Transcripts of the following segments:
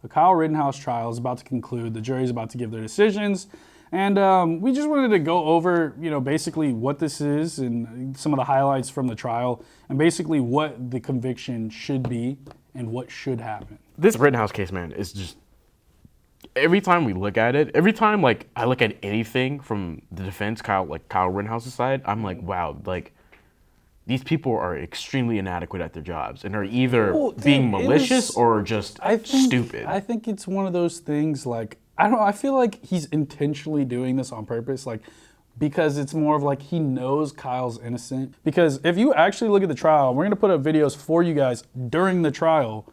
The Kyle Rittenhouse trial is about to conclude. The jury is about to give their decisions. And we just wanted to go over, basically what this is and some of the highlights from the trial and basically what the conviction should be and what should happen. This Rittenhouse case, man, is just, every time we look at it, every time I look at anything from the defense, Kyle Rittenhouse's side, I'm like, wow, these people are extremely inadequate at their jobs and are either being malicious or just stupid. I think it's one of those things I feel like he's intentionally doing this on purpose, because it's more of he knows Kyle's innocent. Because if you actually look at the trial, we're going to put up videos for you guys during the trial,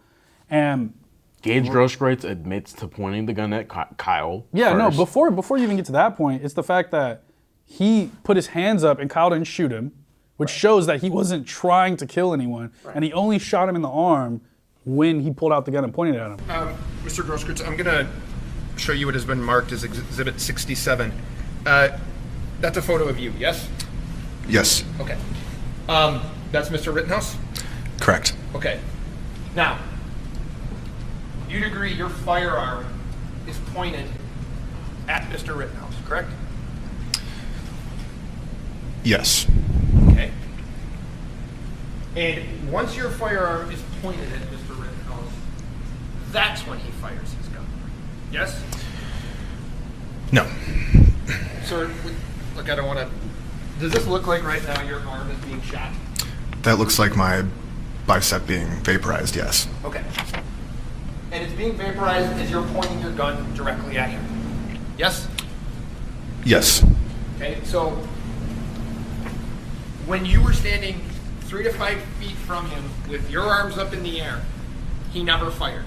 and Gage Grosskreutz admits to pointing the gun at Kyle. Yeah, first. no, before you even get to that point, it's the fact that he put his hands up and Kyle didn't shoot him, which shows that he wasn't trying to kill anyone, and he only shot him in the arm when he pulled out the gun and pointed at him. Mr. Grosskreutz, I'm going to show you what has been marked as Exhibit 67. That's a photo of you, yes? Yes. Okay. That's Mr. Rittenhouse? Correct. Okay. Now, you'd agree your firearm is pointed at Mr. Rittenhouse, correct? Yes. Okay. And once your firearm is pointed at Mr. Rittenhouse, that's when he fires his gun. Yes? No. Sir, look, I don't want to... Does this look like right now your arm is being shot? That looks like my bicep being vaporized, yes. Okay. And it's being vaporized as you're pointing your gun directly at him. Yes? Yes. Okay, so when you were standing 3 to 5 feet from him with your arms up in the air, he never fired,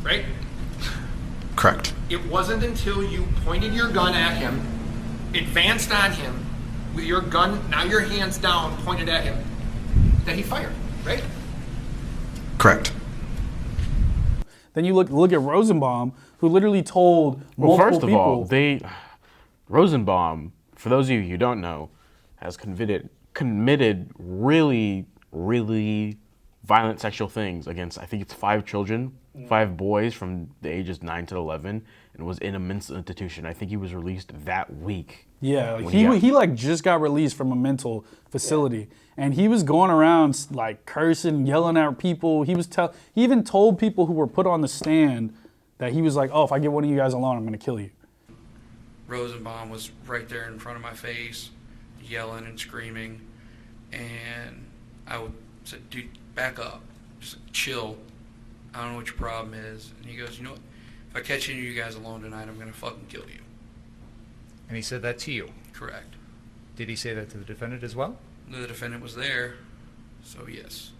right? Correct. It wasn't until you pointed your gun at him, advanced on him, with your gun, now your hands down, pointed at him, that he fired, right? Correct. Then you look at Rosenbaum, who literally told multiple people... Well, first of all, Rosenbaum, for those of you who don't know, has committed really, really violent sexual things against, I think it's 5 children, 5 boys from the ages 9 to 11, and was in a mental institution. I think he was released that week. Yeah, he just got released from a mental facility, and he was going around cursing, yelling at people. He even told people who were put on the stand that he was like, "Oh, if I get one of you guys alone, I'm going to kill you." Rosenbaum was right there in front of my face, yelling and screaming, and I would say, "Dude, back up, just chill. I don't know what your problem is." And he goes, "You know what? If I catch any of you guys alone tonight, I'm going to fucking kill you." And he said that to you? Correct. Did he say that to the defendant as well? The defendant was there, so yes.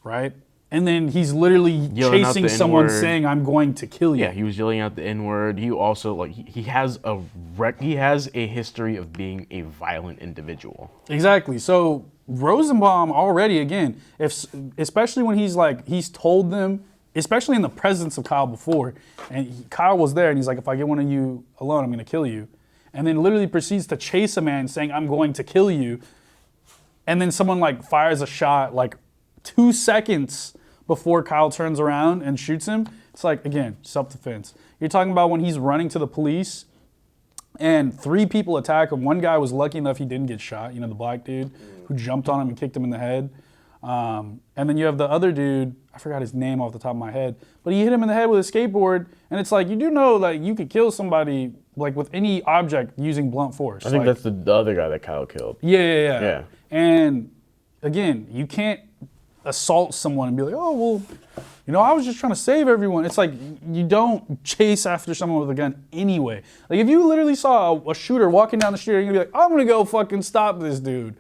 Right? And then he's literally yelling chasing someone saying, "I'm going to kill you." Yeah, he was yelling out the N-word. He also, he has a history of being a violent individual. Exactly. So Rosenbaum already, again, especially when he's told them, especially in the presence of Kyle before, and Kyle was there, and he's like, "If I get one of you alone, I'm going to kill you." And then literally proceeds to chase a man saying, "I'm going to kill you." And then someone fires a shot 2 seconds before Kyle turns around and shoots him. It's again, self-defense. You're talking about when he's running to the police and 3 people attack him. One guy was lucky enough he didn't get shot, the black dude who jumped on him and kicked him in the head. And then you have the other dude, I forgot his name off the top of my head, but he hit him in the head with a skateboard. And it's you do know you could kill somebody with any object using blunt force. I think that's the other guy that Kyle killed. Yeah. And again, you can't assault someone and be like, "Oh, well, I was just trying to save everyone." It's you don't chase after someone with a gun anyway. If you literally saw a shooter walking down the street, you're going to be like, "I'm going to go fucking stop this dude."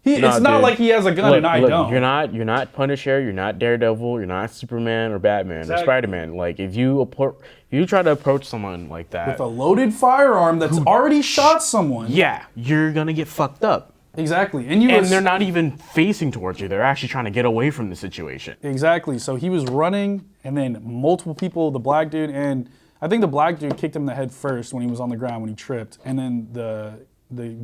It's not like he has a gun and I don't. You're not Punisher, you're not Daredevil, you're not Superman or Batman or Spider-Man. If you try to approach someone like that with a loaded firearm that's already shot someone, yeah, you're gonna get fucked up. Exactly. And they're not even facing towards you. They're actually trying to get away from the situation. Exactly. So he was running, and then multiple people, the black dude, and I think the black dude kicked him in the head first when he was on the ground when he tripped, and then the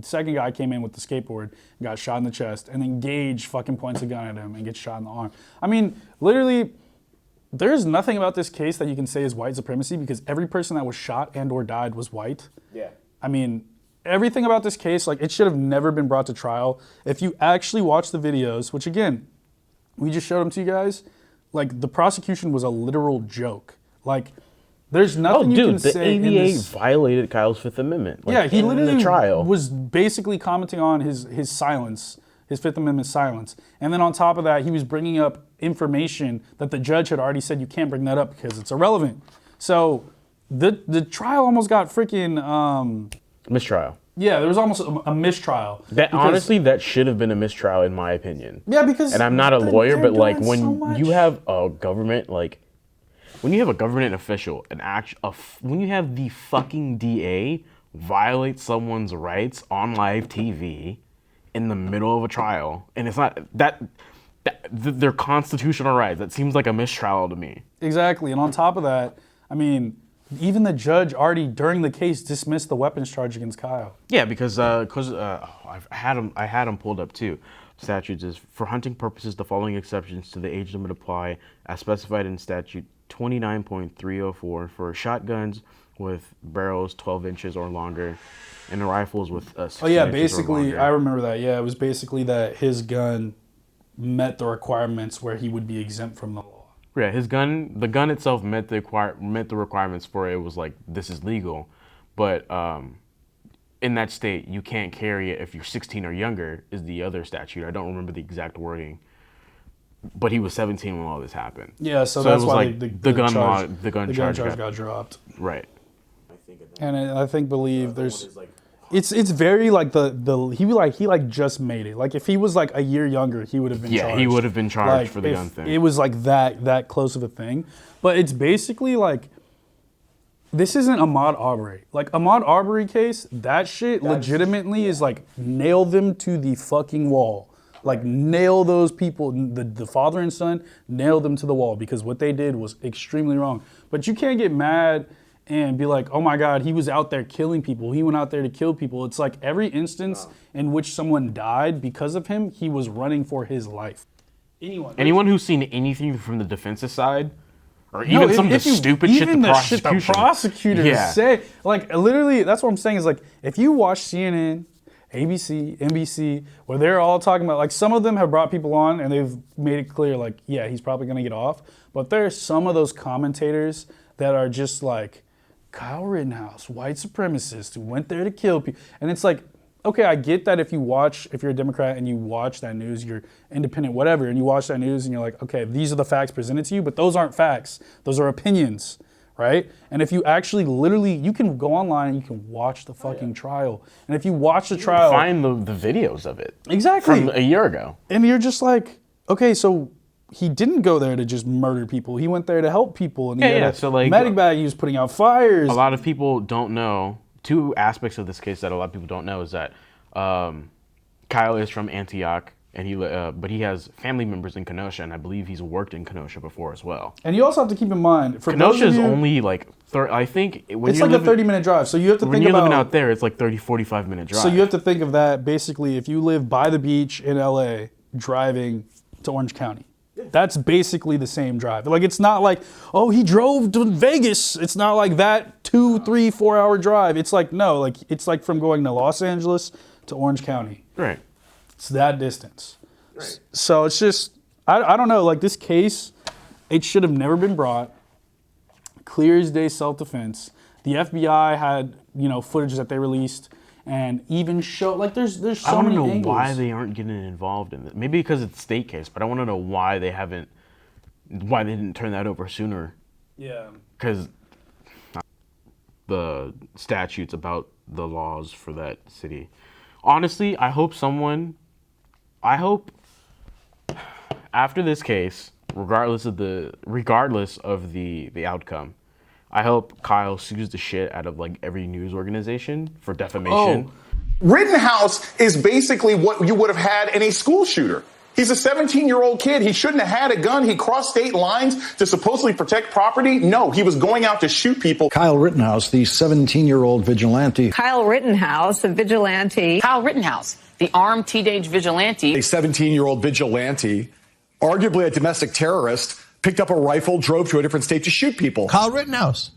second guy came in with the skateboard and got shot in the chest, and then Gage fucking points a gun at him and gets shot in the arm. I mean, literally, there's nothing about this case that you can say is white supremacy because every person that was shot and or died was white. Yeah. I mean, everything about this case, like, it should have never been brought to trial. If you actually watch the videos, which again, we just showed them to you guys, like, the prosecution was a literal joke. Like, there's nothing you can say in ABA this. violated Kyle's Fifth Amendment. Like, Yeah, he in literally the trial. was basically commenting on his silence, his Fifth Amendment silence. And then on top of that, he was bringing up information that the judge had already said you can't bring that up because it's irrelevant. So the trial almost got freaking... Mistrial. yeah, there was almost a mistrial. That because- honestly, that should have been a mistrial in my opinion. Yeah, because... And I'm not a lawyer, they're but like doing when so much. you have a government, like when you have a government official, when you have the fucking DA violate someone's rights on live TV in the middle of a trial, and it's not their constitutional rights. That seems like a mistrial to me. Exactly, and on top of that, I mean, even the judge already during the case dismissed the weapons charge against Kyle. Yeah, because I had them pulled up too. Statutes is for hunting purposes. The following exceptions to the age limit apply, as specified in statute 29.304 for shotguns with barrels 12 inches or longer, and rifles with 16 Oh yeah, inches or basically, longer. I remember that. Yeah, it was basically that his gun met the requirements where he would be exempt from the law. Yeah, the gun itself met the requirements for it. It was like, this is legal, but in that state, you can't carry it if you're 16 or younger. Is the other statute? I don't remember the exact wording, but he was 17 when all this happened. Yeah, so it that's was why like the gun gun charge charge got dropped. right. And I believe there's. It's very like he just made it. Like if he was like a year younger, he would have been charged. Yeah, he would have been charged Like, for the if gun thing. It was like that close of a thing. But it's basically like this isn't Ahmaud Arbery. Like Ahmaud Arbery case, that shit legitimately is like nail them to the fucking wall. Like nail those people, the father and son, nail them to the wall because what they did was extremely wrong. But you can't get mad and be like, oh my God, he was out there killing people. He went out there to kill people. It's like every instance in which someone died because of him, he was running for his life. Anyone who's seen anything from the defense's side, or even some of the stupid shit the prosecutors Yeah. say, like literally, that's what I'm saying is like, if you watch CNN, ABC, NBC, where they're all talking about, like some of them have brought people on and they've made it clear, like, yeah, he's probably gonna get off. But there's some of those commentators that are just like, Kyle Rittenhouse, white supremacist who went there to kill people. And it's like, okay, I get that if you're a Democrat and you watch that news, you're independent, whatever, and you watch that news and you're like, okay, these are the facts presented to you, but those aren't facts. Those are opinions, right? And if you actually literally, you can go online and you can watch the fucking trial. And if you watch the trial. Find the videos of it. Exactly. From a year ago. And you're just like, okay, so he didn't go there to just murder people. He went there to help people. And he had a so like medic bag, he was putting out fires. A lot of people don't know. Two aspects of this case that a lot of people don't know is that Kyle is from Antioch, and but he has family members in Kenosha, and I believe he's worked in Kenosha before as well. And you also have to keep in mind, for Kenosha is those of you, only like, I think when it's you're like a 30-minute drive. So you have to when think you're about living out there, it's like 30, 45-minute drive. So you have to think of that basically if you live by the beach in LA, driving to Orange County. That's basically the same drive. Like it's not like, oh, he drove to Vegas. It's not like that 2, 3, 4 hour drive. It's like, no, like it's like from going to Los Angeles to Orange County. Right. It's that distance. Right. So it's just, I don't know, like this case, it should have never been brought. Clear as day self-defense. The FBI had, footage that they released and even show, like there's so many angles. I want to know why they aren't getting involved in this. Maybe because it's a state case, but I want to know why they didn't turn that over sooner. Yeah. Because the statutes about the laws for that city. Honestly, I hope after this case, regardless of the outcome, I hope Kyle sues the shit out of like every news organization for defamation. Rittenhouse is basically what you would have had in a school shooter. He's a 17-year-old kid. He shouldn't have had a gun. He crossed state lines to supposedly protect property. No, he was going out to shoot people. Kyle Rittenhouse, the 17-year-old vigilante. Kyle Rittenhouse, a vigilante. Kyle Rittenhouse, the armed teenage vigilante. A 17-year-old vigilante, arguably a domestic terrorist, picked up a rifle, drove to a different state to shoot people. Kyle Rittenhouse,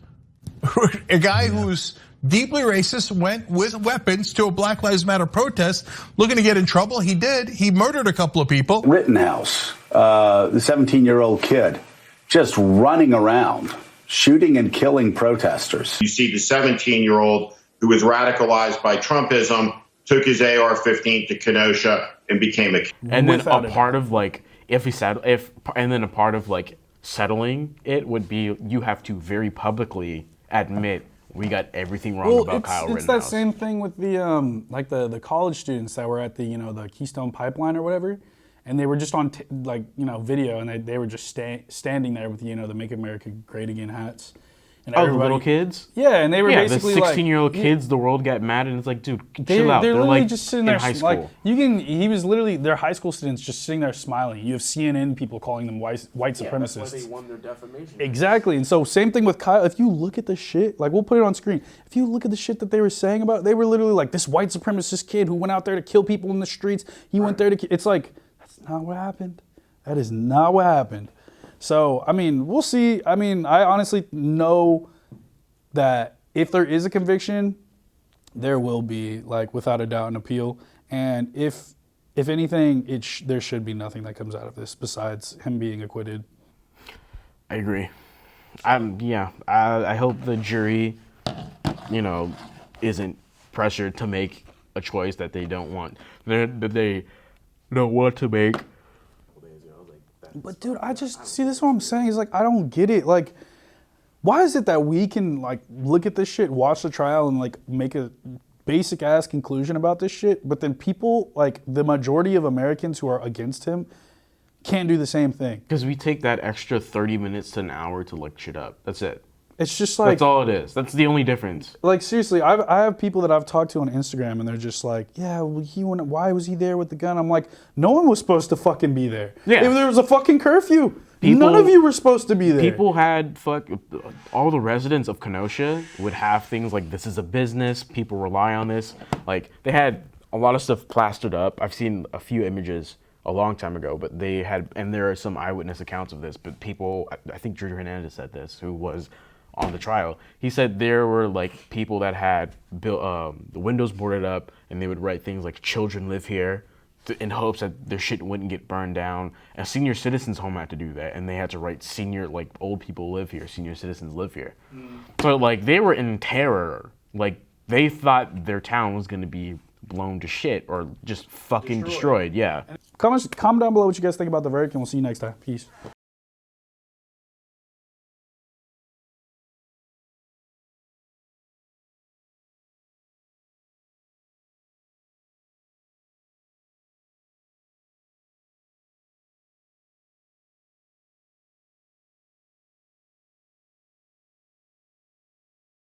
a guy who's deeply racist, went with weapons to a Black Lives Matter protest looking to get in trouble. He did. He murdered a couple of people. Rittenhouse, the 17-year-old kid, just running around, shooting and killing protesters. You see the 17-year-old who was radicalized by Trumpism, took his AR-15 to Kenosha and became a. And then a part of like a part of like settling it would be you have to very publicly admit we got everything wrong about Kyle Rittenhouse. It's that same thing with the like the college students that were at the the Keystone Pipeline or whatever, and they were just on video, and they were just standing there with the Make America Great Again hats. And the little kids? Yeah, and they were basically the 16-year-old kids, the world got mad, and it's like, dude, chill out. They're literally like just sitting there in high school. He was literally, their high school students just sitting there smiling. You have CNN people calling them white supremacists. That's why they won their defamation. Exactly, and so same thing with Kyle. If you look at the shit, like we'll put it on screen. If you look at the shit that they were saying about, they were literally like, this white supremacist kid who went out there to kill people in the streets. He went there to, it's like, that's not what happened. That is not what happened. So, I mean, we'll see. I mean, I honestly know that if there is a conviction, there will be, like, without a doubt, an appeal. And if anything, there should be nothing that comes out of this besides him being acquitted. I agree. I hope the jury, isn't pressured to make a choice that they don't want. That they don't want to make. But dude, I just see, this is what I'm saying is like, I don't get it. Like, why is it that we can like look at this shit, watch the trial, and like make a basic ass conclusion about this shit, but then people, like the majority of Americans who are against him, can't do the same thing? Because we take that extra 30 minutes to an hour to look shit up. That's it. It's just like, that's all it is. That's the only difference. Like seriously, I have people that I've talked to on Instagram, and they're just like, yeah, well, why was he there with the gun? I'm like, no one was supposed to fucking be there. Yeah. If there was a fucking curfew, none of you were supposed to be there. People had all the residents of Kenosha would have things like, this is a business, people rely on this. Like, they had a lot of stuff plastered up. I've seen a few images a long time ago, but they had, and there are some eyewitness accounts of this, but people, I think Drew Hernandez said this, who was on the trial. He said there were like people that had built the windows boarded up, and they would write things like "children live here," in hopes that their shit wouldn't get burned down. A senior citizens home had to do that, and they had to write old people live here, senior citizens live here. So like they were in terror. Like they thought their town was gonna be blown to shit or just fucking destroyed. Yeah. Comment down below what you guys think about the verdict, and we'll see you next time. Peace.